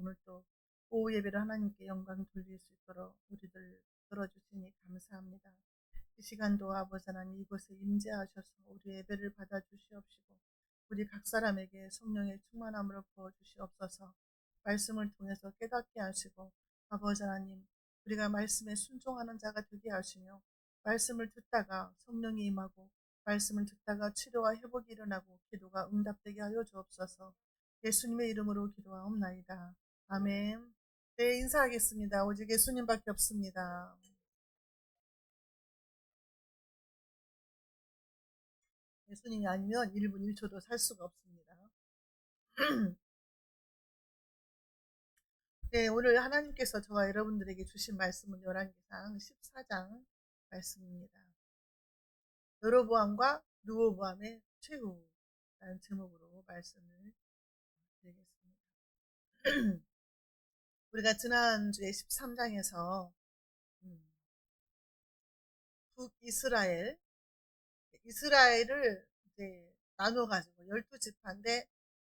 오늘 또 오후 예배를 하나님께 영광 돌릴 수 있도록 우리들 들어주시니 감사합니다. 이 시간도 아버지 하나님 이곳에 임재하셔서 우리 예배를 받아주시옵시고 우리 각 사람에게 성령의 충만함으로 부어주시옵소서. 말씀을 통해서 깨닫게 하시고 아버지 하나님 우리가 말씀에 순종하는 자가 되게 하시며 말씀을 듣다가 성령이 임하고 말씀을 듣다가 치료와 회복이 일어나고 기도가 응답되게 하여 주옵소서. 예수님의 이름으로 기도하옵나이다. 아멘. 네, 인사하겠습니다. 오직 예수님밖에 없습니다. 예수님이 아니면 1분 1초도 살 수가 없습니다. 네, 오늘 하나님께서 저와 여러분들에게 주신 말씀은 열왕기상 14장 말씀입니다. 여로보암과 르호보암의 최후라는 제목으로 말씀을 드리겠습니다. 우리가 지난주에 13장에서 이스라엘을 이제 나눠가지고 12지파인데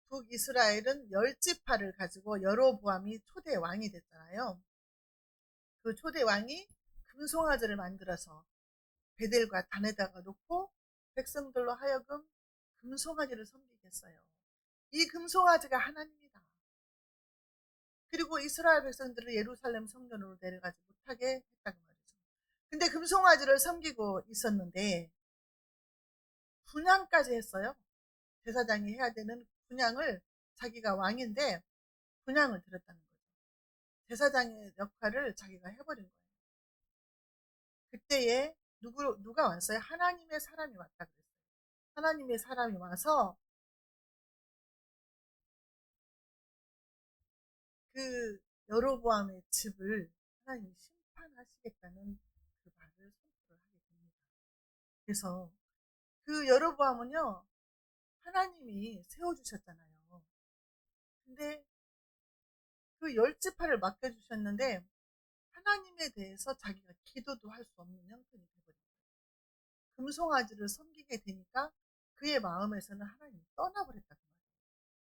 북이스라엘은 10지파를 가지고 여로보암이 초대 왕이 됐잖아요. 그 초대 왕이 금송아지를 만들어서 베델과 단에다가 놓고 백성들로 하여금 금송아지를 섬기게 했어요. 이 금송아지가 하나님이다. 그리고 이스라엘 백성들을 예루살렘 성전으로 내려가지 못하게 했다고 말이죠. 근데 금송아지를 섬기고 있었는데 분양까지 했어요. 제사장이 해야 되는 분양을 자기가 왕인데 분양을 들었다는 거죠. 제사장의 역할을 자기가 해버린 거예요. 그때에 누가 왔어요? 하나님의 사람이 왔다 그랬어요. 하나님의 사람이 와서 그 여로보암의 집을 하나님이 심판하시겠다는 그 말을 선포를 하게 됩니다. 그래서 그 여로보암은요 하나님이 세워주셨잖아요. 근데 그 10지파를 맡겨주셨는데 하나님에 대해서 자기가 기도도 할 수 없는 형편이 되버린 거예요. 금송아지를 섬기게 되니까 그의 마음에서는 하나님이 떠나버렸다고 말이에요.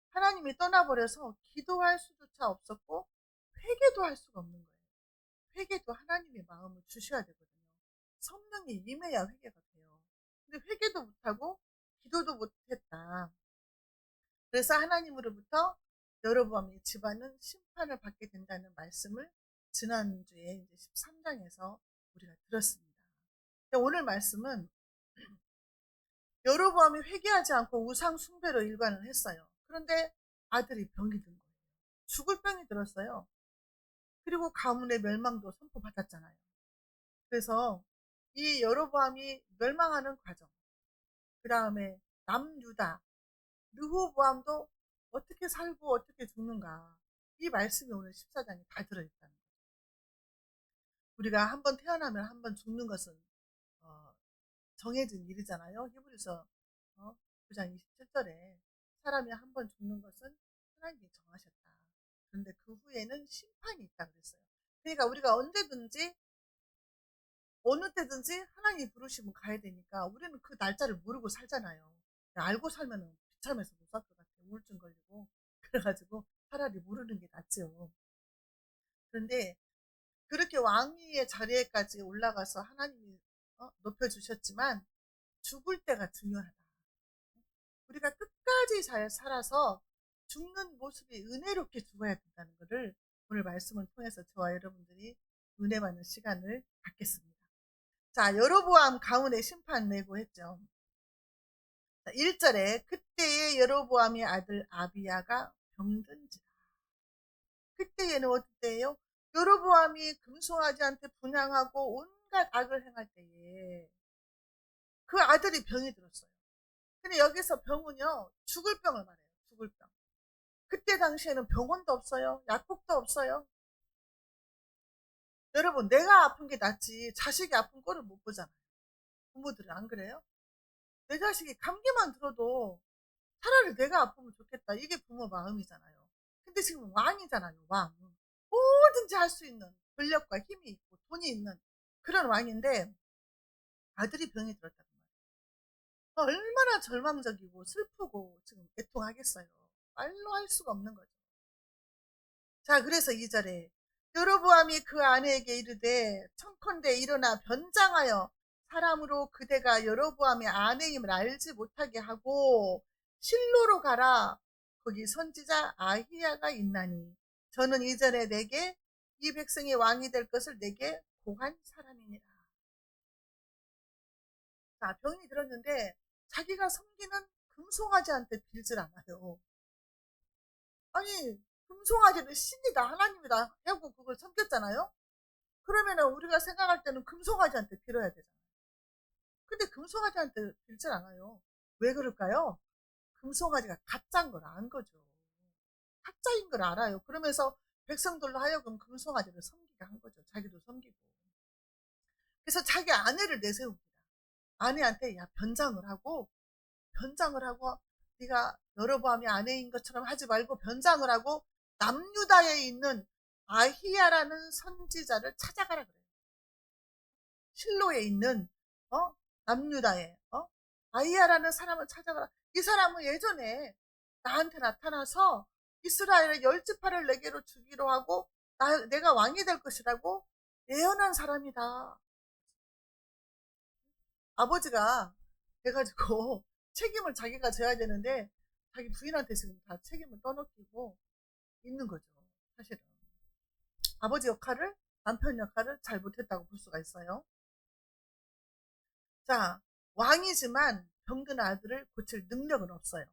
하나님이 떠나버려서 기도할 수조차 없었고 회개도 할 수가 없는 거예요. 회개도 하나님의 마음을 주셔야 되거든요. 성령이 임해야 회개가 돼요. 근데 회개도 못하고 기도도 못했다. 그래서 하나님으로부터 여로보암의 집안은 심판을 받게 된다는 말씀을 지난주에 이제 13장에서 우리가 들었습니다. 오늘 말씀은 여로보암이 회개하지 않고 우상 숭배로 일관을 했어요. 그런데 아들이 병이 든 거예요. 죽을 병이 들었어요. 그리고 가문의 멸망도 선포받았잖아요. 그래서 이 여로보암이 멸망하는 과정, 그 다음에 남유다, 르호보암도 어떻게 살고 어떻게 죽는가, 이 말씀이 오늘 14장에 다 들어있다는 거예요. 우리가 한번 태어나면 한번 죽는 것은 어, 정해진 일이잖아요. 히브리서 9장 27절에 사람이 한번 죽는 것은 하나님이 정하셨다. 그런데 그 후에는 심판이 있다 그랬어요. 그러니까 우리가 언제든지 어느 때든지 하나님이 부르시면 가야 되니까 우리는 그 날짜를 모르고 살잖아요. 알고 살면 비참해서 못 살 것 같아요. 우울증 걸리고. 그래가지고 차라리 모르는 게 낫죠. 그런데 그렇게 왕위의 자리에까지 올라가서 하나님이 높여주셨지만 죽을 때가 중요하다. 우리가 끝까지 잘 살아서 죽는 모습이 은혜롭게 죽어야 된다는 것을 오늘 말씀을 통해서 저와 여러분들이 은혜 받는 시간을 갖겠습니다. 자, 여로보암 가문의 심판 내고 했죠. 1절에 그때의 여로보암의 아들 아비야가 병든지라. 그때에는 어떨 때예요? 여로보암이 금송아지한테 분양하고 온갖 악을 행할 때에 그 아들이 병이 들었어요. 근데 여기서 병은요 죽을 병을 말해요. 죽을 병. 그때 당시에는 병원도 없어요. 약국도 없어요. 여러분 내가 아픈 게 낫지 자식이 아픈 꼴을 못 보잖아요. 부모들은 안 그래요? 내 자식이 감기만 들어도 차라리 내가 아프면 좋겠다. 이게 부모 마음이잖아요. 근데 지금 왕이잖아요. 왕. 뭐든지 할 수 있는 권력과 힘이 있고 돈이 있는 그런 왕인데 아들이 병이 들었단 말이에요. 얼마나 절망적이고 슬프고 지금 애통하겠어요. 말로 할 수가 없는 거죠. 자, 그래서 2절에 여로보암이 그 아내에게 이르되 청컨대 일어나 변장하여 사람으로 그대가 여로보암의 아내임을 알지 못하게 하고 실로로 가라. 거기 선지자 아히야가 있나니 저는 이전에 내게 이 백성의 왕이 될 것을 내게 고한 사람이니라. 자, 병이 들었는데 자기가 섬기는 금송아지한테 빌질 않아요. 아니, 금송아지는 신이다, 하나님이다 하고 그걸 섬겼잖아요. 그러면은 우리가 생각할 때는 금송아지한테 빌어야 되잖아요. 근데 금송아지한테 빌질 않아요. 왜 그럴까요? 금송아지가 가짜인 걸 안 거죠. 가짜인 걸 알아요. 그러면서 백성들로 하여금 금송아지를 섬기게 한 거죠. 자기도 섬기고. 그래서 자기 아내를 내세웁니다. 아내한테 야, 변장을 하고 네가 여로보암이 아내인 것처럼 하지 말고 변장을 하고 남유다에 있는 아히야라는 선지자를 찾아가라 그래요. 실로에 있는 어 남유다에 아히야라는 사람을 찾아가라. 이 사람은 예전에 나한테 나타나서 이스라엘의 10지파를 내게로 주기로 하고 내가 왕이 될 것이라고 예언한 사람이다. 아버지가 돼가지고 책임을 자기가 져야 되는데 자기 부인한테 지금 다 책임을 떠넘기고 있는 거죠. 사실은 아버지 역할을, 남편 역할을 잘 못했다고 볼 수가 있어요. 자, 왕이지만 병든 아들을 고칠 능력은 없어요.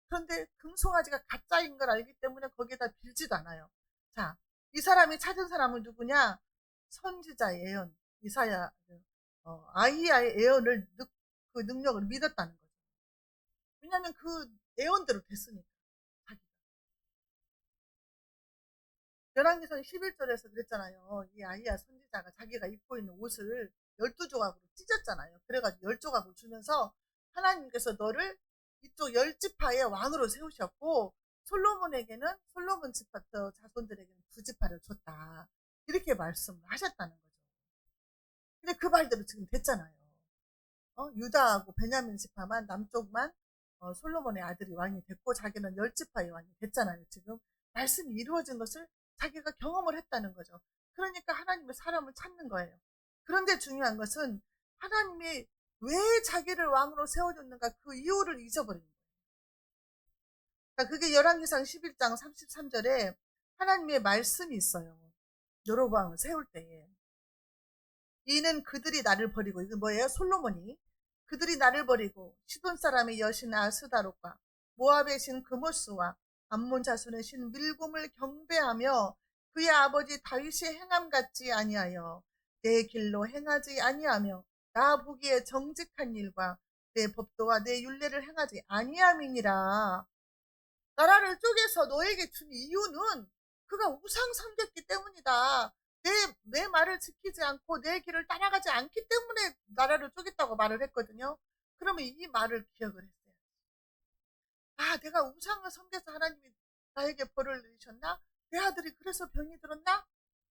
그런데 금송아지가 가짜인 걸 알기 때문에 거기에다 빌지도 않아요. 자, 이 사람이 찾은 사람은 누구냐? 선지자 예언, 이사야, 아히야의 예언을, 그 능력을 믿었다는 거죠. 왜냐하면 그 예언대로 됐으니까. 열왕기상 11절에서 그랬잖아요. 이 아히야 선지자가 자기가 입고 있는 옷을 12조각으로 찢었잖아요. 그래가지고 10조각을 주면서 하나님께서 너를 이쪽 10지파의 왕으로 세우셨고 솔로몬 지파 자손들에게는 2지파를 줬다. 이렇게 말씀을 하셨다는 거죠. 근데 그 말대로 지금 됐잖아요. 유다하고 베냐민 지파만 남쪽만 솔로몬의 아들이 왕이 됐고 자기는 10지파의 왕이 됐잖아요. 지금 말씀이 이루어진 것을 자기가 경험을 했다는 거죠. 그러니까 하나님의 사람을 찾는 거예요. 그런데 중요한 것은 하나님이 왜 자기를 왕으로 세워줬는가 그 이유를 잊어버린 거예요. 그러니까 그게 열왕기상 11장 33절에 하나님의 말씀이 있어요. 여로보암을 세울 때에 이는 그들이 나를 버리고, 이거 뭐예요? 솔로몬이 그들이 나를 버리고 시돈 사람의 여신 아스다롯과 모압의 신 그모스와 암몬 자손의 신 밀곰을 경배하며 그의 아버지 다윗의 행함 같지 아니하여 내 길로 행하지 아니하며 나 보기에 정직한 일과 내 법도와 내 율례를 행하지 아니함이니라. 나라를 쪼개서 너에게 준 이유는 그가 우상 섬겼기 때문이다. 내 말을 지키지 않고 내 길을 따라가지 않기 때문에 나라를 쪼갰다고 말을 했거든요. 그러면 이 말을 기억을 했어요. 아, 내가 우상을 섬겨서 하나님이 나에게 벌을 내리셨나? 내 아들이 그래서 병이 들었나?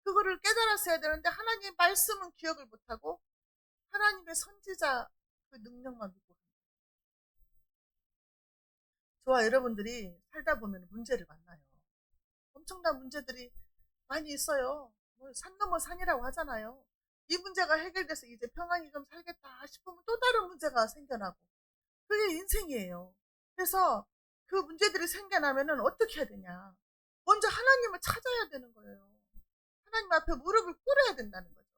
그거를 깨달았어야 되는데 하나님의 말씀은 기억을 못하고 하나님의 선지자 그 능력만 믿고. 저와 여러분들이 살다 보면 문제를 만나요. 엄청난 문제들이 많이 있어요. 뭐산 넘어 산이라고 하잖아요. 이 문제가 해결돼서 이제 평안히 좀 살겠다 싶으면 또 다른 문제가 생겨나고 그게 인생이에요. 그래서 그 문제들이 생겨나면은 어떻게 해야 되냐? 먼저 하나님을 찾아야 되는 거예요. 하나님 앞에 무릎을 꿇어야 된다는 거죠.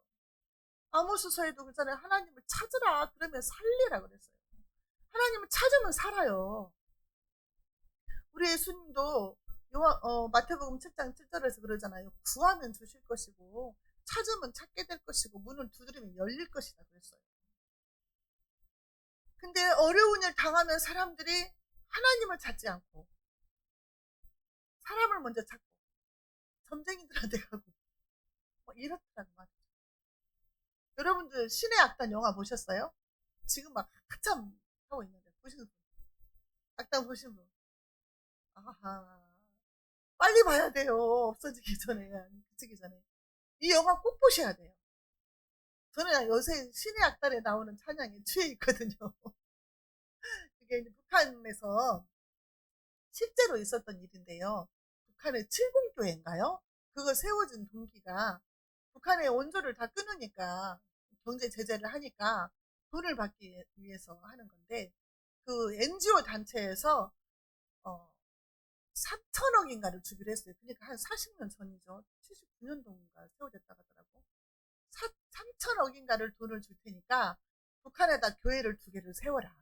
아모스서에도 그전에 하나님을 찾으라 그러면 살리라 그랬어요. 하나님을 찾으면 살아요. 우리 예수님도 마태복음 7장 7절에서 그러잖아요. 구하면 주실 것이고 찾으면 찾게 될 것이고 문을 두드리면 열릴 것이다 그랬어요. 근데 어려운 일 당하면 사람들이 하나님을 찾지 않고 사람을 먼저 찾고 점쟁이들한테 가고 이렇다는 말이죠. 여러분들 신의 악단 영화 보셨어요? 지금 막 한참 하고 있는데 보신 분? 악단 보신 분? 아하, 빨리 봐야 돼요. 없어지기 전에, 그치기 전에. 이 영화 꼭 보셔야 돼요. 저는 요새 신의 악단에 나오는 찬양에 취해 있거든요. 이게 북한에서 실제로 있었던 일인데요. 북한의 칠공교회인가요? 그거 세워진 동기가 북한의 원조를 다 끊으니까 경제 제재를 하니까 돈을 받기 위해서 하는 건데 그 NGO 단체에서 3천억인가를 주기로 했어요. 그러니까 한 40년 전이죠. 79년도인가 세워졌다고 하더라고. 3천억인가를 돈을 줄 테니까 북한에다 교회를 2개를 세워라.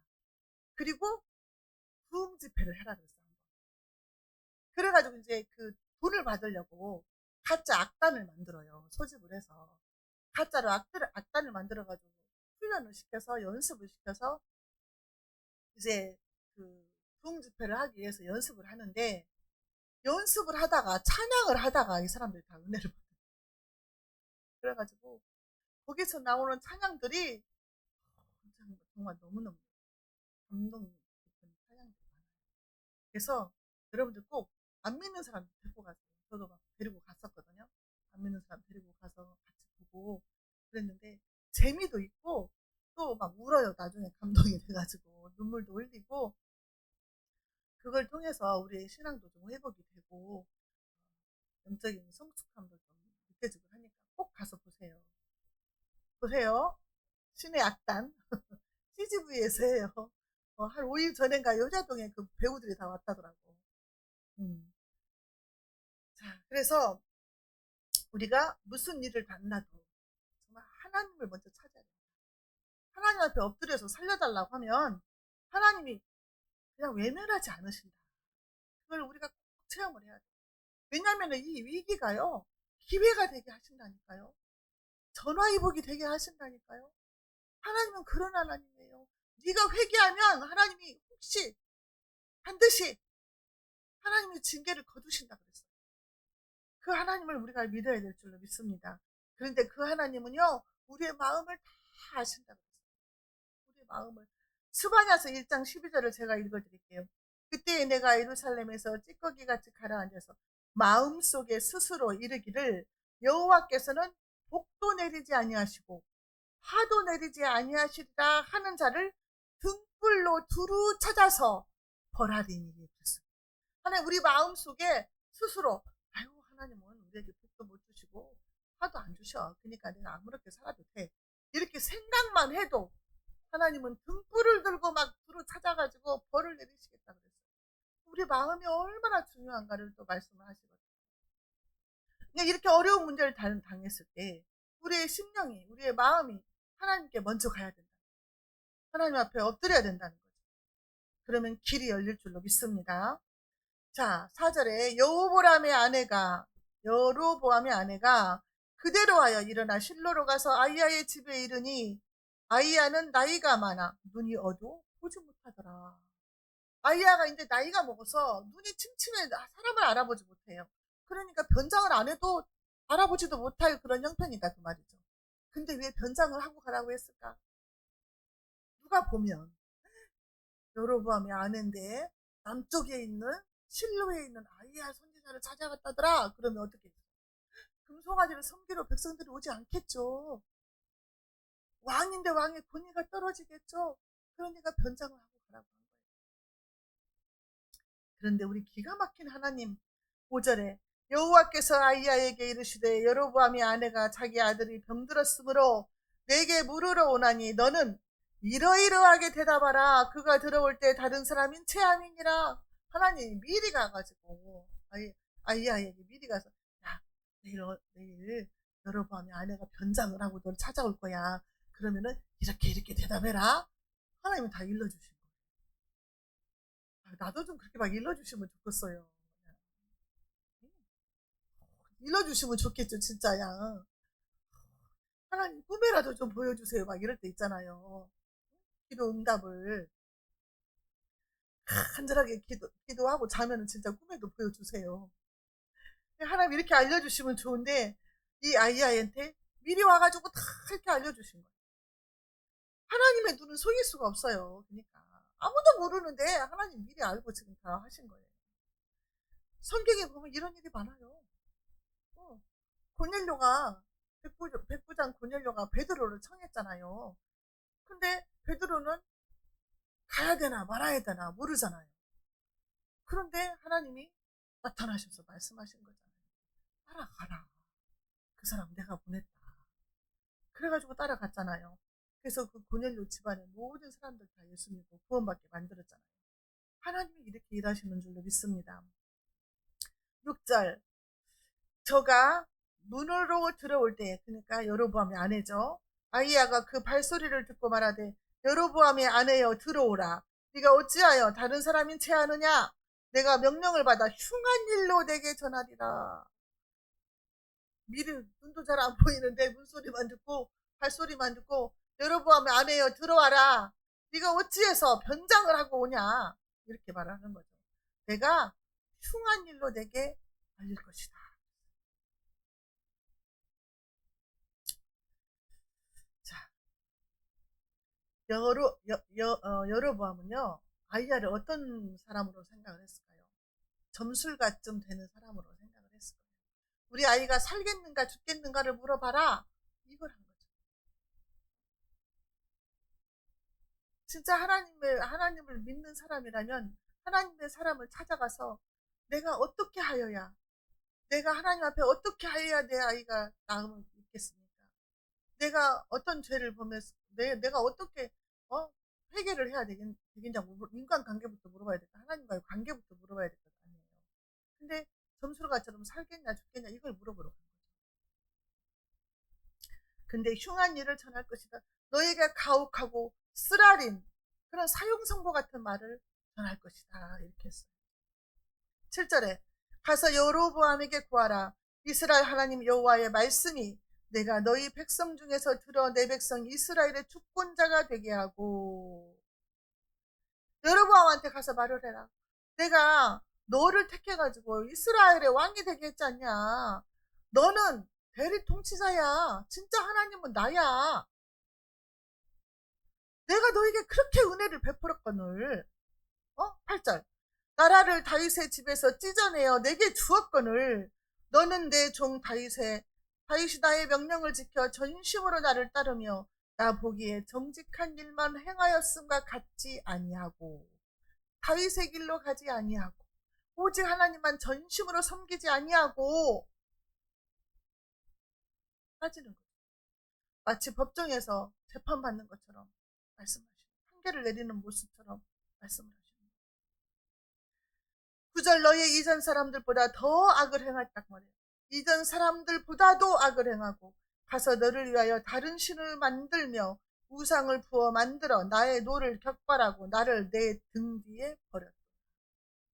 그리고 부흥 집회를 해라 그랬어. 그래가지고 이제 그 돈을 받으려고 가짜 악단을 만들어요. 소집을 해서. 가짜로 악단을 만들어가지고 훈련을 시켜서 연습을 시켜서 이제 그 부흥 집회를 하기 위해서 연습을 하는데 연습을 하다가 찬양을 하다가 이 사람들이 다 은혜를 받아요. 그래가지고 거기서 나오는 찬양들이 정말 너무너무 감동 깊은 찬양들이 많아요. 그래서 여러분들 꼭 안 믿는 사람 데리고 가세요. 저도 막 데리고 갔었거든요. 안 믿는 사람 데리고 가서 같이 보고 그랬는데 재미도 있고 또 막 울어요. 나중에 감동이 돼가지고 눈물도 흘리고 그걸 통해서 우리의 신앙도 좀 회복이 되고 영적인 성숙함도 좀 느껴지고 하니까 꼭 가서 보세요. 보세요. 신의 악단 CGV에서 해요. 한 5일 전인가 여자동에 그 배우들이 다 왔다더라고. 음. 자, 그래서 우리가 무슨 일을 만나도 정말 하나님을 먼저 찾아야 돼요. 하나님 앞에 엎드려서 살려달라고 하면 하나님이 그냥 외면하지 않으신다. 그걸 우리가 꼭 체험을 해야 돼요. 왜냐하면 이 위기가요. 기회가 되게 하신다니까요. 전화위복이 되게 하신다니까요. 하나님은 그런 하나님이에요. 네가 회개하면 하나님이 혹시 반드시 하나님의 징계를 거두신다 그랬어요. 그 하나님을 우리가 믿어야 될 줄로 믿습니다. 그런데 그 하나님은요. 우리의 마음을 다 아신다 그랬어요. 우리의 마음을. 스바냐서 1장 12절을 제가 읽어드릴게요. 그때 내가 예루살렘에서 찌꺼기같이 가라앉아서 마음속에 스스로 이르기를 여호와께서는 복도 내리지 아니하시고 화도 내리지 아니하시리라 하는 자를 등불로 두루 찾아서 벌하리니 그랬어요. 하나님 우리 마음속에 스스로 아유 하나님은 우리에게 복도 못 주시고 화도 안 주셔. 그러니까 내가 아무렇게 살아도 돼. 이렇게 생각만 해도 하나님은 등불을 들고 막 두루 찾아가지고 벌을 내리시겠다 그랬어요. 우리 마음이 얼마나 중요한가를 또 말씀을 하시거든요. 이렇게 어려운 문제를 당했을 때 우리의 심령이 우리의 마음이 하나님께 먼저 가야 된다. 하나님 앞에 엎드려야 된다는 거죠. 그러면 길이 열릴 줄로 믿습니다. 자, 4절에 여로보암의 아내가 그대로 하여 일어나 실로로 가서 아이야의 집에 이르니 아이야는 나이가 많아 눈이 어두워 보지 못하더라. 아이야가 이제 나이가 먹어서 눈이 침침해 사람을 알아보지 못해요. 그러니까 변장을 안 해도 알아보지도 못할 그런 형편이다 그 말이죠. 근데 왜 변장을 하고 가라고 했을까? 누가 보면 여로보암의 아내인데 남쪽에 있는 실로에 있는 아이야 선지자를 찾아갔다더라. 그러면 어떻게 해요? 금송아지를 섬기러 백성들이 오지 않겠죠. 왕인데 왕의 권위가 떨어지겠죠. 그러니까 변장을 하고 가라고 한 거예요. 그런데 우리 기가 막힌 하나님 5절에 여호와께서 아이야에게 이르시되 여로보암의 아내가 자기 아들이 병들었으므로 내게 물으러 오나니 너는 이러이러하게 대답하라. 그가 들어올 때 다른 사람인 채 아니니라. 하나님이 미리 가가지고 아이야에게 미리 가서 야 내일 여로보암의 아내가 변장을 하고 너를 찾아올 거야. 그러면은 이렇게 대답해라. 하나님은 다 일러주신 거예요. 나도 좀 그렇게 막 일러주시면 좋겠어요. 일러주시면 좋겠죠, 진짜야. 하나님 꿈에라도 좀 보여주세요. 막 이럴 때 있잖아요. 기도 응답을 간절하게 기도하고 자면은 진짜 꿈에도 보여주세요. 하나님 이렇게 알려주시면 좋은데 이 아이한테 미리 와가지고 다 이렇게 알려주신 거예요. 하나님의 눈은 속일 수가 없어요. 그러니까 아무도 모르는데 하나님 미리 알고 지금 다 하신 거예요. 성경에 보면 이런 일이 많아요. 고넬료가 백부장 고넬료가 베드로를 청했잖아요. 근데 베드로는 가야 되나 말아야 되나 모르잖아요. 그런데 하나님이 나타나셔서 말씀하신 거잖아요. 따라가라. 그 사람 내가 보냈다. 그래가지고 따라갔잖아요. 그래서 그 고넬료 집안의 모든 사람들 다 예수 믿고 구원받게 만들었잖아요. 하나님이 이렇게 일하시는 줄로 믿습니다. 6절, 저가 문으로 들어올 때, 그러니까 여로보암의 아내죠. 아이야가 그 발소리를 듣고 말하되 여로보암의 아내여 들어오라. 네가 어찌하여 다른 사람인 채 하느냐. 내가 명령을 받아 흉한 일로 내게 전하리라. 미리 눈도 잘 안 보이는데 문소리만 듣고 발소리만 듣고 여로보암의 아내여 들어와라. 네가 어찌해서 변장을 하고 오냐. 이렇게 말하는 거죠. 내가 흉한 일로 내게 알릴 것이다. 자, 여로보암은요 아이야를 어떤 사람으로 생각을 했을까요? 점술가쯤 되는 사람으로 생각을 했을 거예요. 우리 아이가 살겠는가 죽겠는가를 물어봐라. 이걸 한 거죠. 진짜 하나님을 믿는 사람이라면 하나님의 사람을 찾아가서 내가 어떻게 하여야, 내가 하나님 앞에 어떻게 하여야 내 아이가 나음을 입겠습니까? 내가 어떤 죄를 범해서 내가 어떻게 회개를 해야 되겠냐고 인간관계부터 물어봐야 될까? 하나님과의 관계부터 물어봐야 될 것 아니에요. 근데 점술가처럼 살겠냐 죽겠냐 이걸 물어보러 간 거죠. 근데 흉한 일을 전할 것이다. 너에게 가혹하고 쓰라린 그런 사형선고 같은 말을 전할 것이다. 이렇게 했어요. 7절에 가서 여로보암에게 구하라. 이스라엘 하나님 여호와의 말씀이 내가 너희 백성 중에서 들어 내 백성 이스라엘의 주권자가 되게 하고, 여로보암한테 가서 말을 해라. 내가 너를 택해가지고 이스라엘의 왕이 되게 했지 않냐. 너는 대리 통치자야. 진짜 하나님은 나야. 내가 너에게 그렇게 은혜를 베풀었거늘. 8절 나라를 다윗의 집에서 찢어내어 내게 주었거늘 너는 내 종 다윗이 나의 명령을 지켜 전심으로 나를 따르며 나 보기에 정직한 일만 행하였음과 같지 아니하고 다윗의 길로 가지 아니하고 오직 하나님만 전심으로 섬기지 아니하고 따지는 거죠. 마치 법정에서 재판받는 것처럼 말씀하시는, 판결을 내리는 모습처럼 말씀을 하시는 거예요. 9절 너의 이전 사람들보다 더 악을 행했단 말이에요. 이전 사람들보다도 악을 행하고 가서 너를 위하여 다른 신을 만들며 우상을 부어 만들어 나의 노를 격발하고 나를 내 등 뒤에 버렸다.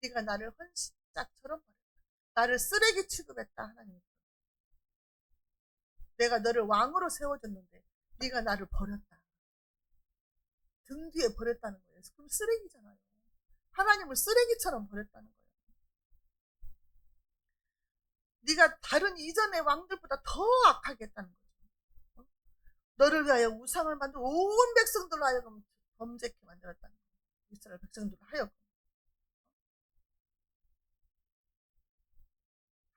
네가 나를 헌신짝처럼 버렸다. 나를 쓰레기 취급했다. 하나님, 내가 너를 왕으로 세워줬는데 네가 나를 버렸다. 등 뒤에 버렸다는 거예요. 그럼 쓰레기잖아요. 하나님을 쓰레기처럼 버렸다는 거예요. 네가 다른 이전의 왕들보다 더 악하게 했다는 거죠. 너를 위하여 우상을 만들고 온 백성들로 하여금 범죄케 만들었다는 거예요. 이스라엘 백성들로 하여금.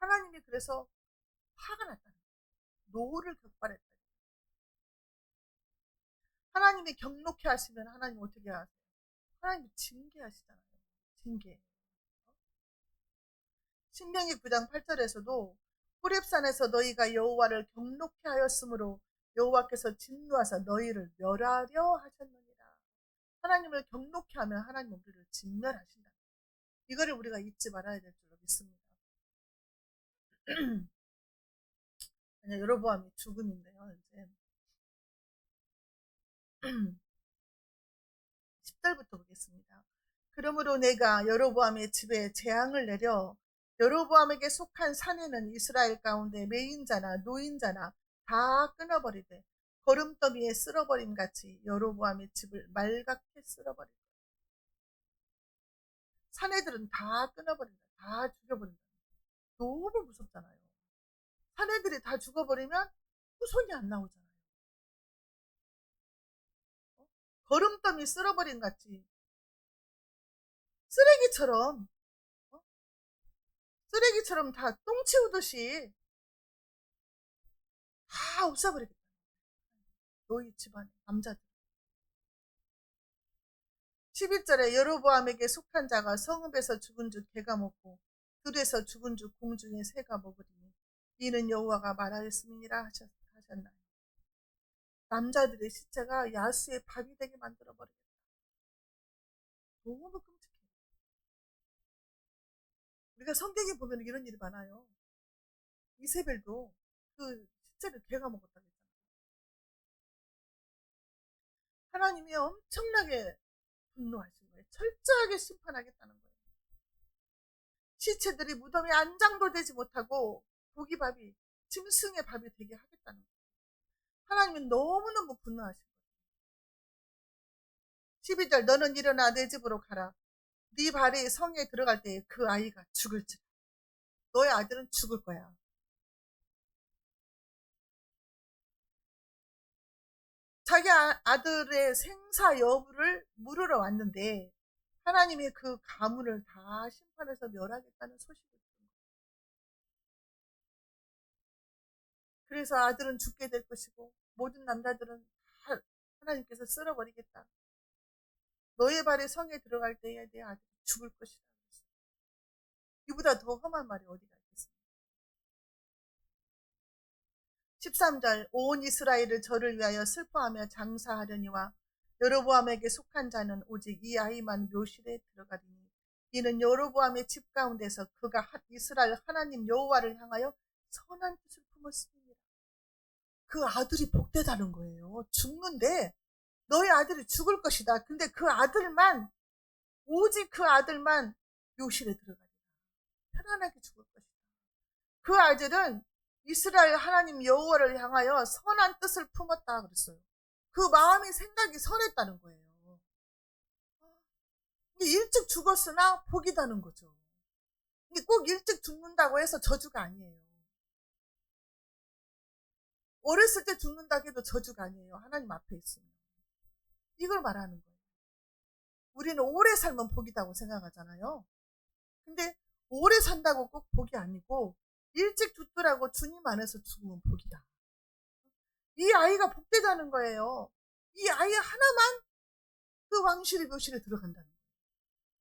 하나님이 그래서 화가 났다는 거예요. 노를 격발했다. 하나님이 경록해 하시면 하나님 어떻게 하세요? 하나님이 징계하시잖아요. 징계. 신명기 9장 8절에서도 호렙산에서 너희가 여호와를 경록해 하였으므로 여호와께서 진노하사 너희를 멸하려 하셨느니라. 하나님을 경록해 하면 하나님 우리를 진멸하신다. 이거를 우리가 잊지 말아야 될 줄로 믿습니다. 여로보암이 죽음인데요. 이제 10절부터 보겠습니다. 그러므로 내가 여로보암의 집에 재앙을 내려 여로보암에게 속한 산에는 이스라엘 가운데 매인자나 노인자나 다 끊어버리되 거름더미에 쓸어버림 같이 여로보암의 집을 말갛게 쓸어버린다. 사내들은 다 끊어버린다. 다 죽여버린다. 너무 무섭잖아요. 사내들이 다 죽어버리면 후손이 안 나오잖아요. 거름더미 쓸어버린 같이 쓰레기처럼 쓰레기처럼 다 똥 치우듯이 다 없애버리겠다. 너희 집안 남자들. 11절에 여로보암에게 속한 자가 성읍에서 죽은 줄 개가 먹고 들에서 죽은 줄 공중의 새가 먹으리니 이는 여호와가 말하였음이니라 하셨나니 남자들의 시체가 야수의 밥이 되게 만들어버리겠다. 너무 끔찍해. 우리가 성경에 보면 이런 일이 많아요. 이세벨도 그 시체를 개가 먹었다고 했잖아요. 하나님이 엄청나게 분노하신 거예요. 철저하게 심판하겠다는 거예요. 시체들이 무덤에 안장도 되지 못하고 고기밥이 짐승의 밥이 되게 하겠다는 거예요. 하나님은 너무너무 분노하신 거예요. 12절 너는 일어나 내 집으로 가라. 네 발이 성에 들어갈 때에 그 아이가 죽을지라. 너의 아들은 죽을 거야. 자기 아들의 생사 여부를 물으러 왔는데 하나님이 그 가문을 다 심판해서 멸하겠다는 소식을 듣는 거예요. 그래서 아들은 죽게 될 것이고 모든 남자들은 다 하나님께서 쓸어버리겠다. 너의 발이 성에 들어갈 때에 내 아들이 죽을 것이다. 이보다 더 험한 말이 어디가 있겠습니까? 13절 온 이스라엘을 저를 위하여 슬퍼하며 장사하려니와 여로보암에게 속한 자는 오직 이 아이만 묘실에 들어가리니 이는 여로보암의 집 가운데서 그가 이스라엘 하나님 여호와를 향하여 선한 뜻을 품었습니다. 그 아들이 복되다는 거예요. 죽는데 너희 아들이 죽을 것이다. 근데 그 아들만 오직 그 아들만 묘실에 들어가리라. 편안하게 죽을 것이다. 그 아들은 이스라엘 하나님 여호와를 향하여 선한 뜻을 품었다 그랬어요. 그 마음이 생각이 선했다는 거예요. 일찍 죽었으나 복이다는 거죠. 꼭 일찍 죽는다고 해서 저주가 아니에요. 어렸을 때 죽는다고 해도 저주가 아니에요. 하나님 앞에 있으면. 이걸 말하는 거예요. 우리는 오래 살면 복이다고 생각하잖아요. 근데 오래 산다고 꼭 복이 아니고 일찍 죽더라고 주님 안에서 죽으면 복이다. 이 아이가 복되다는 거예요. 이 아이 하나만 그 왕실의 묘실에 들어간다는 거예요.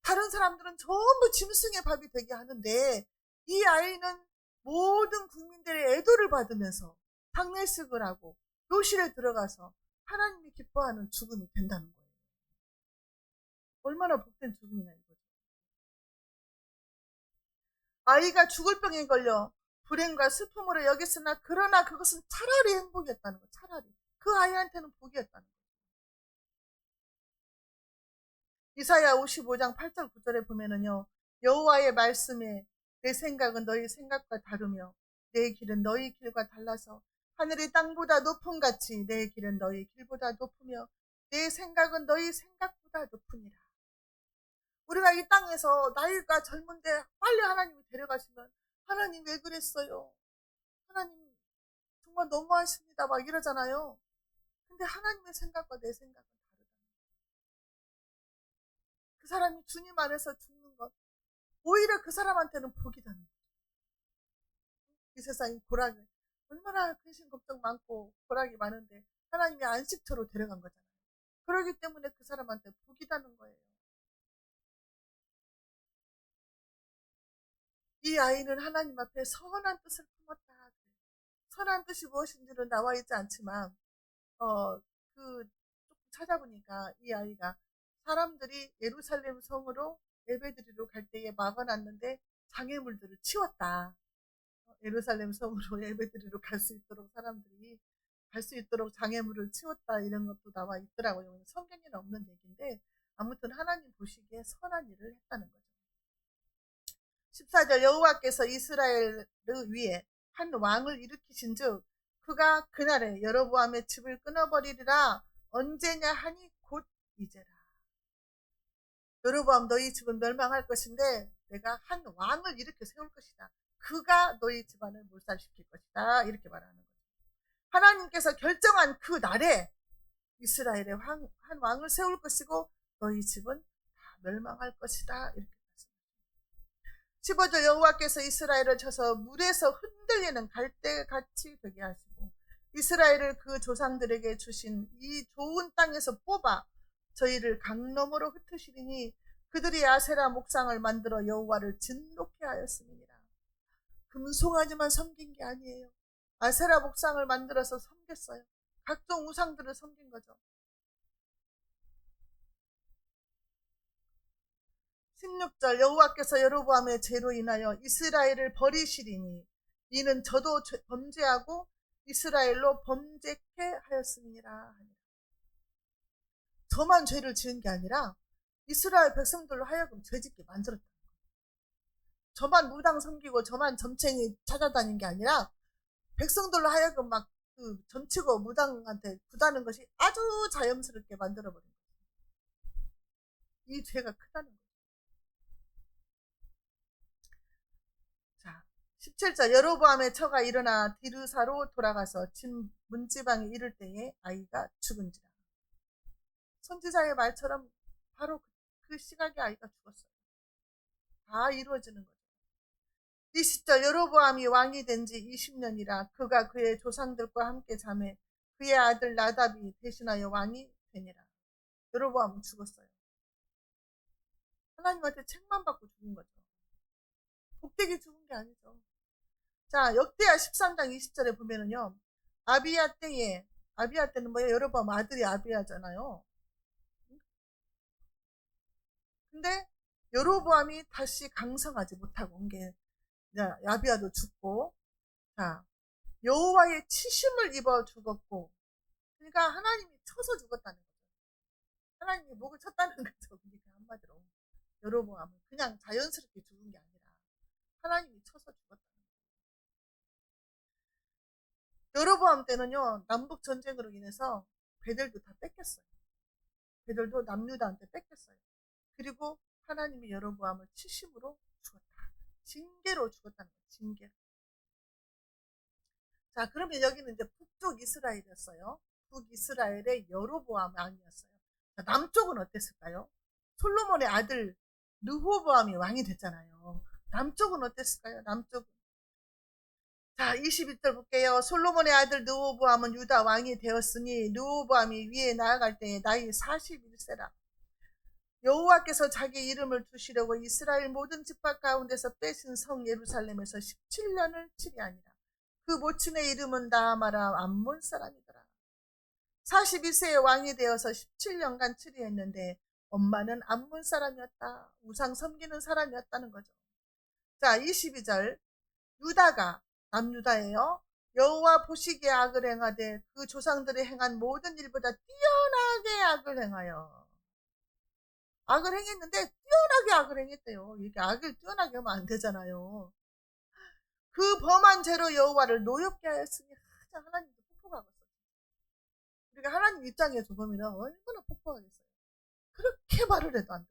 다른 사람들은 전부 짐승의 밥이 되게 하는데 이 아이는 모든 국민들의 애도를 받으면서 장례식을 하고 묘실에 들어가서 하나님이 기뻐하는 죽음이 된다는 거예요. 얼마나 복된 죽음이냐 이거죠. 아이가 죽을 병에 걸려 불행과 슬픔으로 여겼으나 그러나 그것은 차라리 행복이었다는 거예요. 차라리 그 아이한테는 복이었다는 거예요. 이사야 55장 8절 9절에 보면은요. 여호와의 말씀에 내 생각은 너희 생각과 다르며 내 길은 너희 길과 달라서 하늘이 땅보다 높음 같이 내 길은 너희 길보다 높으며 내 생각은 너희 생각보다 높으니라. 우리가 이 땅에서 나이가 젊은데 빨리 하나님이 데려가시면 하나님 왜 그랬어요? 하나님 정말 너무하십니다 막 이러잖아요. 근데 하나님의 생각과 내 생각은 다르다. 그 사람이 주님 안에서 죽는 것 오히려 그 사람한테는 복이다는 거죠. 이 세상이 고락이 얼마나 근심 걱정 많고 고락이 많은데 하나님이 안식처로 데려간 거잖아요. 그러기 때문에 그 사람한테 복이다는 거예요. 이 아이는 하나님 앞에 선한 뜻을 품었다. 선한 뜻이 무엇인지는 나와 있지 않지만 조금 찾아보니까 이 아이가 사람들이 예루살렘 성으로 예배드리러 갈 때에 막아놨는데 장애물들을 치웠다. 예루살렘 성으로 예배드리러 갈 수 있도록 사람들이 갈 수 있도록 장애물을 치웠다 이런 것도 나와 있더라고요. 성경에는 없는 얘기인데 아무튼 하나님 보시기에 선한 일을 했다는 거죠. 14절 여호와께서 이스라엘을 위해 한 왕을 일으키신즉 그가 그날에 여로보암의 집을 끊어버리리라. 언제냐 하니 곧 이제라. 여로보암 너희 집은 멸망할 것인데 내가 한 왕을 일으켜 세울 것이다. 그가 너희 집안을 몰살시킬 것이다. 이렇게 말하는 거죠. 하나님께서 결정한 그 날에 이스라엘에 한 왕을 세울 것이고 너희 집은 다 멸망할 것이다. 이렇게 15절 여호와께서 이스라엘을 쳐서 물에서 흔들리는 갈대같이 되게 하시고 이스라엘을 그 조상들에게 주신 이 좋은 땅에서 뽑아 저희를 강 너머로 흩으시리니 그들이 아세라 목상을 만들어 여호와를 진노케 하였음이니라. 금송아지만 섬긴 게 아니에요. 아세라 목상을 만들어서 섬겼어요. 각종 우상들을 섬긴 거죠. 16절 여호와께서 여로보암의 죄로 인하여 이스라엘을 버리시리니 이는 저도 범죄하고 이스라엘로 범죄케 하였음이니라. 저만 죄를 지은 게 아니라 이스라엘 백성들로 하여금 죄짓게 만들었다. 저만 무당 섬기고 저만 점챙이 찾아다닌 게 아니라 백성들로 하여금 막 그 점치고 무당한테 구다는 것이 아주 자연스럽게 만들어버린 거예요. 이 죄가 크다는 거예요. 자, 17절 여로보암의 처가 일어나 디르사로 돌아가서 문지방에 이를 때에 아이가 죽은지라. 선지자의 말처럼 바로 그 시각에 아이가 죽었어요. 다 이루어지는 거죠. 20절 여로보암이 왕이 된 지 20년이라 그가 그의 조상들과 함께 잠에 그의 아들 나답이 대신하여 왕이 되니라. 여로보암은 죽었어요. 하나님한테 책만 받고 죽은 거죠. 복되게 죽은 게 아니죠. 자, 역대하 13장 20절에 보면은요. 아비야 때는 뭐예요? 여로보암 아들이 아비야잖아요. 근데 여로보암이 다시 강성하지 못하고 온 게 아비야도 죽고, 자, 여호와의 치심을 입어 죽었고, 그러니까 하나님이 쳐서 죽었다는 거죠. 하나님이 목을 쳤다는 거죠. 그러니까 한마디로 여로보암은 그냥 자연스럽게 죽은 게 아니라 하나님이 쳐서 죽었다는 거죠. 여로보암 때는요, 남북 전쟁으로 인해서 베들도 다 뺏겼어요. 베들도 남유다한테 뺏겼어요. 그리고 하나님이 여로보암을 치심으로 죽었다. 징계로 죽었다는 거예요. 징계. 자, 그러면 여기는 이제 북쪽 이스라엘이었어요. 북이스라엘의 여로보암 왕이었어요. 자, 남쪽은 어땠을까요? 솔로몬의 아들 르호보암이 왕이 됐잖아요. 남쪽은 어땠을까요? 남쪽은. 자, 21절 볼게요. 솔로몬의 아들 르호보암은 유다 왕이 되었으니 르호보암이 위에 나아갈 때에 나이 41세라. 여호와께서 자기 이름을 두시려고 이스라엘 모든 집합 가운데서 빼신 성 예루살렘에서 17년을 치리하니라. 그 모친의 이름은 나아마라 암몬 사람이더라. 42세에 왕이 되어서 17년간 치리했는데 엄마는 암몬 사람이었다. 우상 섬기는 사람이었다는 거죠. 자, 22절 유다가 남유다예요. 여호와 보시기에 악을 행하되 그 조상들이 행한 모든 일보다 뛰어나게 악을 행하여. 악을 행했는데 뛰어나게 악을 행했대요. 이게 악을 뛰어나게 하면 안 되잖아요. 그 범한 죄로 여호와를 노엽게 하였으니 하나님도 폭포하겠어요. 그러니까 하나님 입장에서 보면 얼마나 폭포하겠어요. 그렇게 말을 해도 안 돼.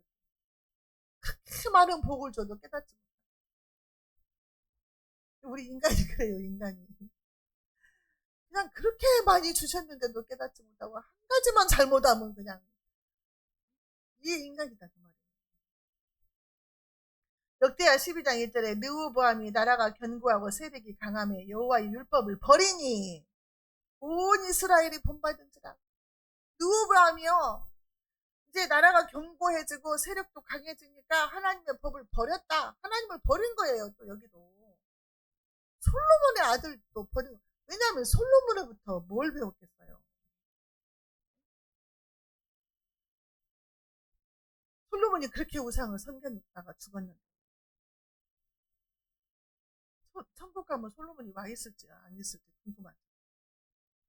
그렇게 많은 복을 줘도 깨닫지 못해. 우리 인간이 그래요. 인간이. 그냥 그렇게 많이 주셨는데도 깨닫지 못하고 한 가지만 잘못하면 그냥 이게 인간이다 그 말이에요. 역대하 12장 1절에 르호보암이 나라가 견고하고 세력이 강함에 여호와의 율법을 버리니 온 이스라엘이 본받은지라. 르호보암이요 이제 나라가 견고해지고 세력도 강해지니까 하나님의 법을 버렸다. 하나님을 버린 거예요. 또 여기도 솔로몬의 아들도 버리고. 왜냐하면 솔로몬으로부터 뭘 배웠겠어요? 솔로몬이 그렇게 우상을 섬겼다가 죽었는데 천국 가면 솔로몬이 와 있을지 안 있을지 궁금하죠.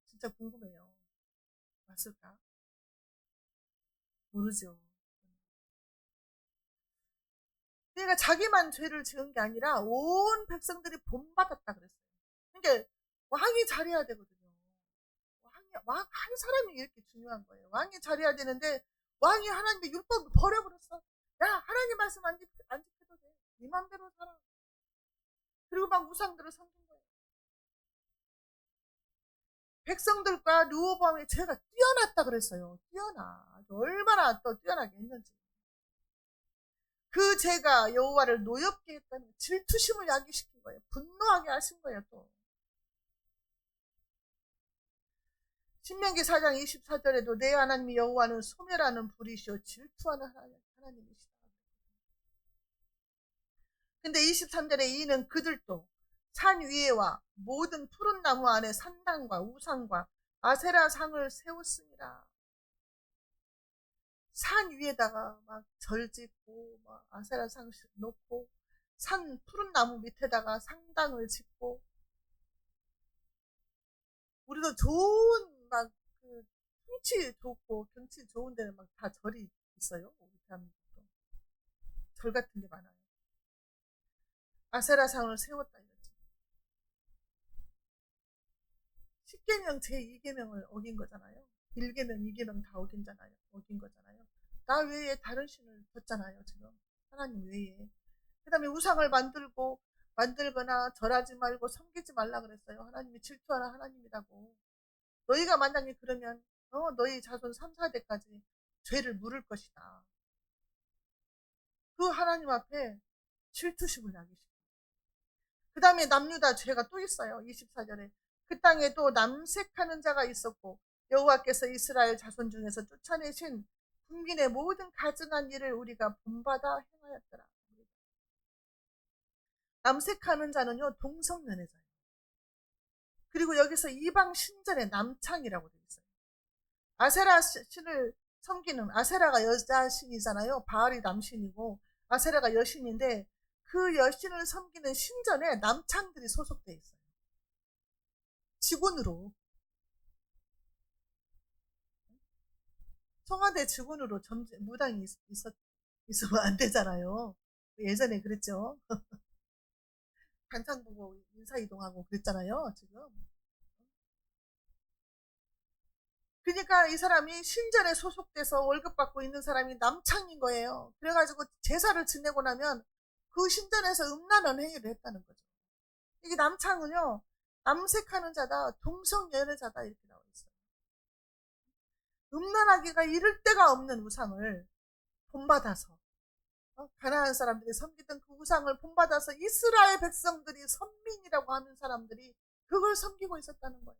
진짜 궁금해요. 왔을까? 모르죠. 그러니까 자기만 죄를 지은 게 아니라 온 백성들이 본받았다 그랬어요. 그러니까 왕이 잘해야 되거든요. 한 사람이 이렇게 중요한 거예요. 왕이 잘해야 되는데 왕이 하나님의 율법을 버려버렸어. 야, 하나님 말씀 안 지켜도 돼. 네 맘대로 살아. 그리고 막 우상들을 섬긴 거예요. 백성들과 르호보암의 죄가 뛰어났다 그랬어요. 뛰어나. 얼마나 또 뛰어나게 했는지. 그 죄가 여호와를 노엽게 했다는 질투심을 야기시킨 거예요. 분노하게 하신 거예요. 또 신명기 4장 24절에도 내 하나님 여호와는 소멸하는 불이시오 질투하는 하나님이시다. 근데 23절에 이는 그들도 산 위에와 모든 푸른 나무 안에 산당과 우상과 아세라 상을 세웠습니다. 산 위에다가 막 절 짓고 막 아세라 상 놓고 산 푸른 나무 밑에다가 상당을 짓고, 우리도 좋은 막그 경치 좋고 경치 좋은 데는 막 다 절이 있어요. 우리 대한민국도 절 같은 게 많아요. 아세라 상을 세웠다 이거지. 십계명 제2계명을 어긴 거잖아요. 1계명, 2계명 다 어긴잖아요. 어긴 거잖아요. 나 외에 다른 신을 뒀잖아요, 지금. 하나님 외에. 그 다음에 우상을 만들거나 절하지 말고 섬기지 말라 그랬어요. 하나님이 질투하는 하나님이라고. 너희가 만약에 그러면 너희 자손 3, 4대까지 죄를 물을 것이다. 그 하나님 앞에 질투심을 나기시고. 그 다음에 남유다 죄가 또 있어요. 24절에. 그 땅에 또 남색하는 자가 있었고 여호와께서 이스라엘 자손 중에서 쫓아내신 국민의 모든 가증한 일을 우리가 본받아 행하였더라. 남색하는 자는요, 동성연애자예요. 그리고 여기서 이방 신전의 남창이라고 되어 있어요. 아세라 신을 섬기는, 아세라가 여자신이잖아요. 바알이 남신이고 아세라가 여신인데 그 여신을 섬기는 신전에 남창들이 소속되어 있어요. 직원으로. 청와대 직원으로 무당이 있으면 안 되잖아요. 예전에 그랬죠. 반창 보고 인사이동하고 그랬잖아요, 지금. 그러니까 이 사람이 신전에 소속돼서 월급 받고 있는 사람이 남창인 거예요. 그래가지고 제사를 지내고 나면 그 신전에서 음란한 행위를 했다는 거죠. 이게 남창은요, 남색하는 자다, 동성연애자다 이렇게 나와 있어요. 음란하기가 이를 데가 없는 우상을 본받아서, 가나안 사람들이 섬기던 그 우상을 본받아서 이스라엘 백성들이 선민이라고 하는 사람들이 그걸 섬기고 있었다는 거예요.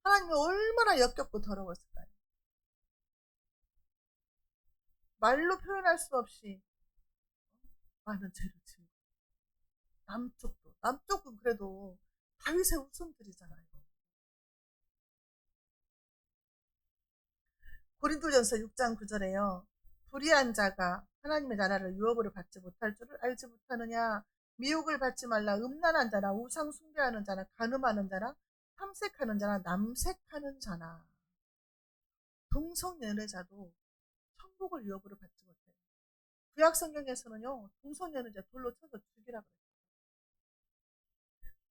하나님이 얼마나 역겹고 더러웠을까요? 말로 표현할 수 없이 많은 죄를 지고. 남쪽은 그래도 다윗의 후손들이잖아요. 고린도전서 6장 9절에요. 불의한 자가 하나님의 나라를 유업으로 받지 못할 줄을 알지 못하느냐. 미혹을 받지 말라. 음란한 자나 우상 숭배하는 자나 간음하는 자나 탐색하는 자나 남색하는 자나 동성연애자도 천국을 유업으로 받지 못해요. 구약 성경에서는요, 동성연애자 돌로 쳐서 죽이라 그랬어요.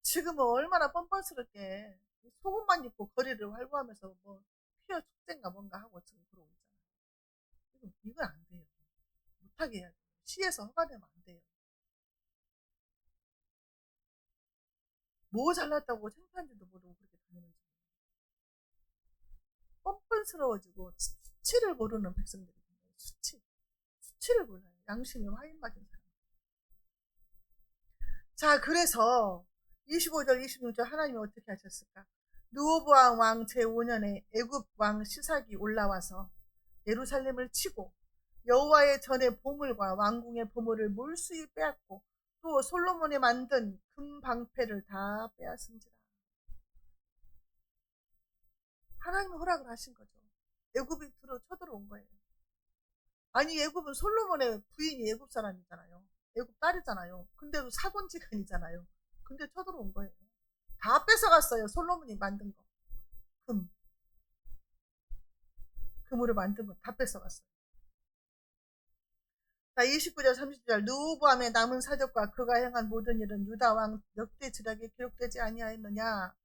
지금은 얼마나 뻔뻔스럽게 속옷만 입고 거리를 활보하면서 뭐 피어 축제인가 뭔가 하고 지금 그러고 있잖아요. 이건 안 돼요. 못하게 해야 돼요. 시에서 허가되면 안 돼요. 뭐 잘났다고 창피한지도 모르고 그렇게 다니는지. 뻔뻔스러워지고 수치를 모르는 백성들이 있어요. 수치를 몰라요. 양심이 화인 맞은 사람. 자, 그래서 25절 26절 하나님이 어떻게 하셨을까? 르호보암 왕 제5년에 애굽 왕 시삭이 올라와서 예루살렘을 치고 여호와의 전의 보물과 왕궁의 보물을 몰수히 빼앗고 또 솔로몬이 만든 금 방패를 다 빼앗은지라. 하나님이 허락을 하신 거죠. 애굽이 쳐들어온 거예요. 아니, 애굽은 솔로몬의 부인이 애굽 사람이잖아요. 애굽 딸이잖아요. 근데도 사돈지간이잖아요. 근데 쳐들어온 거예요. 다 뺏어갔어요. 솔로몬이 만든 거. 금으로 만든 거 다 뺏어갔어요. 자, 29절 30절 르호보암의 남은 사적과 그가 행한 모든 일은 유다 왕 역대지략에 기록되지 아니하였느냐.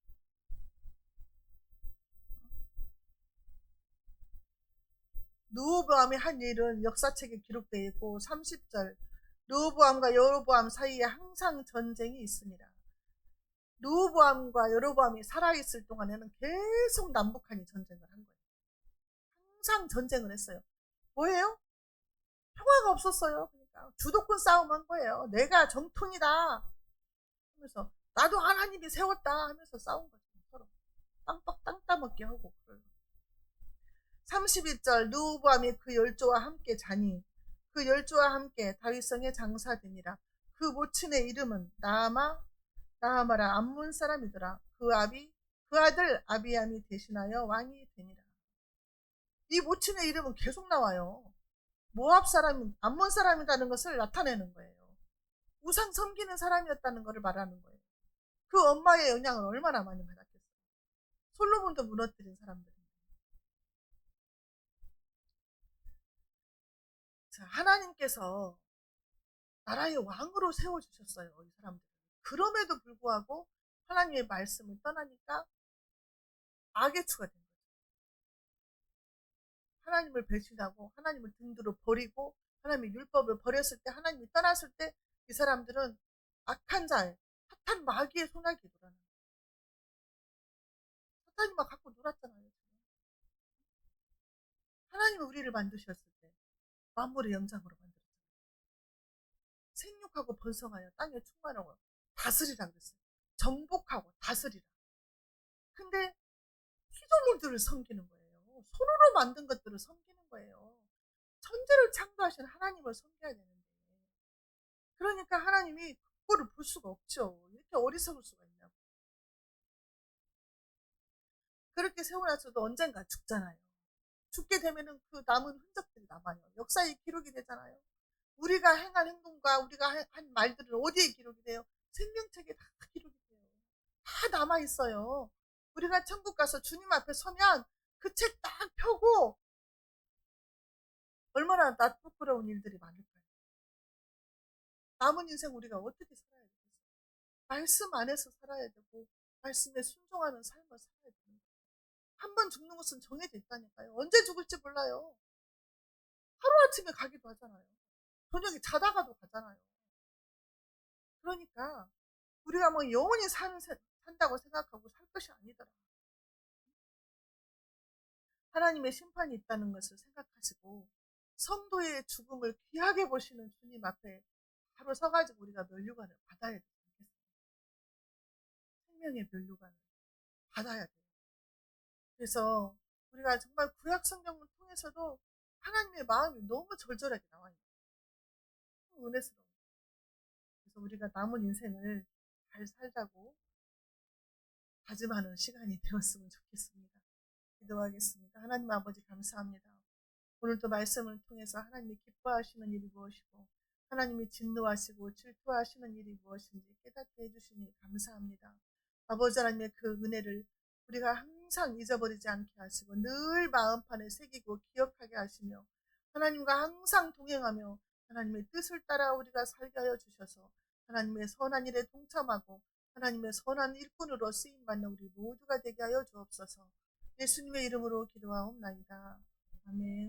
르호보암이 한 일은 역사책에 기록되어 있고 30절 르호보암과 여로보암 사이에 항상 전쟁이 있습니다. 르호보암과 여로보암이 살아있을 동안에는 계속 남북한이 전쟁을 한 거예요. 항상 전쟁을 했어요. 뭐예요? 평화가 없었어요. 그러니까 주도권 싸움한 거예요. 내가 정통이다 하면서 나도 하나님이 세웠다 하면서 싸운 거죠. 서로 땅 따먹게 하고. 31절 르호보암이 그 열조와 함께 자니 그 열조와 함께 다윗성에 장사되니라. 그 모친의 이름은 나아마 나아마라 암몬 사람이더라. 그 아들 아비암이 대신하여 왕이 되니라. 이 모친의 이름은 계속 나와요. 모압 사람, 암몬 사람이라는 것을 나타내는 거예요. 우상 섬기는 사람이었다는 것을 말하는 거예요. 그 엄마의 영향을 얼마나 많이 받았겠어요. 솔로몬도 무너뜨린 사람들입니다. 자, 하나님께서 나라의 왕으로 세워주셨어요. 이 사람들. 그럼에도 불구하고 하나님의 말씀을 떠나니까 악의 추가 된 거예요. 하나님을 배신하고 하나님을 등두로 버리고 하나님의 율법을 버렸을 때, 하나님이 떠났을 때 이 사람들은 악한 자의 사탄 마귀의 손아귀에 놀아는 거예요. 사탄이 막 갖고 놀았잖아요. 하나님이 우리를 만드셨을 때 만물의 영장으로 만들었어요. 생육하고 번성하여 땅에 충만하고 다스리라 그랬어요. 정복하고 다스리라. 근데 피조물들을 섬기는 거예요. 손으로 만든 것들을 섬기는 거예요. 천지를 창조하신 하나님을 섬겨야 되는데, 그러니까 하나님이 그거를 볼 수가 없죠. 이렇게 어리석을 수가 있냐고. 그렇게 세워놨어도 언젠가 죽잖아요. 죽게 되면은 그 남은 흔적들이 남아요. 역사의 기록이 되잖아요. 우리가 행한 행동과 우리가 한 말들은 어디에 기록이 돼요? 생명책에 다 기록이 돼요. 다 남아 있어요. 우리가 천국 가서 주님 앞에 서면 그 책 딱 펴고 얼마나 부끄러운 일들이 많을까요? 남은 인생 우리가 어떻게 살아야 되겠어요? 말씀 안에서 살아야 되고 말씀에 순종하는 삶을 살아야 됩니다. 한 번 죽는 것은 정해져 있다니까요. 언제 죽을지 몰라요. 하루아침에 가기도 하잖아요. 저녁에 자다가도 가잖아요. 그러니까 우리가 뭐 영원히 산다고 생각하고 살 것이 아니더라. 하나님의 심판이 있다는 것을 생각하시고 성도의 죽음을 귀하게 보시는 주님 앞에 바로 서가지고 우리가 면류관을 받아야 되겠습니다. 생명의 면류관을 받아야 돼요. 그래서 우리가 정말 구약 성경을 통해서도 하나님의 마음이 너무 절절하게 나와 있어요. 은혜스러워. 그래서 우리가 남은 인생을 잘 살자고 다짐하는 시간이 되었으면 좋겠습니다. 기도하겠습니다. 하나님 아버지 감사합니다. 오늘도 말씀을 통해서 하나님이 기뻐하시는 일이 무엇이고 하나님이 진노하시고 질투하시는 일이 무엇인지 깨닫게 해주시니 감사합니다. 아버지 하나님의 그 은혜를 우리가 항상 잊어버리지 않게 하시고 늘 마음판에 새기고 기억하게 하시며 하나님과 항상 동행하며 하나님의 뜻을 따라 우리가 살게 하여 주셔서 하나님의 선한 일에 동참하고 하나님의 선한 일꾼으로 쓰임받는 우리 모두가 되게 하여 주옵소서. 예수님의 이름으로 기도하옵나이다. 아멘.